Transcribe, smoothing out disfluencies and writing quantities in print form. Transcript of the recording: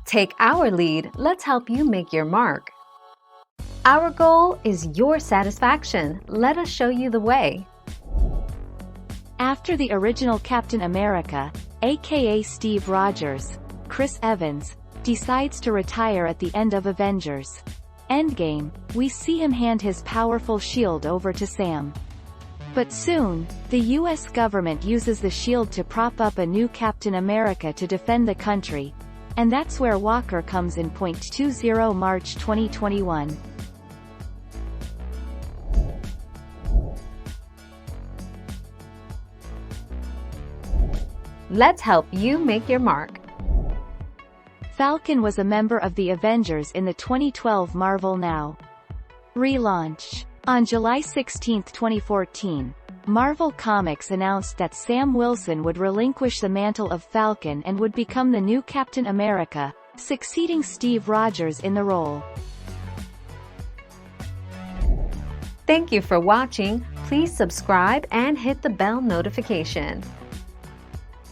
Take our lead, let's help you make your mark. Our goal is your satisfaction. Let us show you the way. After the original Captain America, aka Steve Rogers, Chris Evans, decides to retire at the end of Avengers Endgame, we see him hand his powerful shield over to Sam. But soon, the US government uses the shield to prop up a new Captain America to defend the country, and that's where Walker comes in. 20 March 2021. Let's help you make your mark. Falcon was a member of the Avengers in the 2012 Marvel Now relaunch. On July 16, 2014, Marvel Comics announced that Sam Wilson would relinquish the mantle of Falcon and would become the new Captain America, succeeding Steve Rogers in the role. Thank you for watching. Please subscribe and hit the bell notification.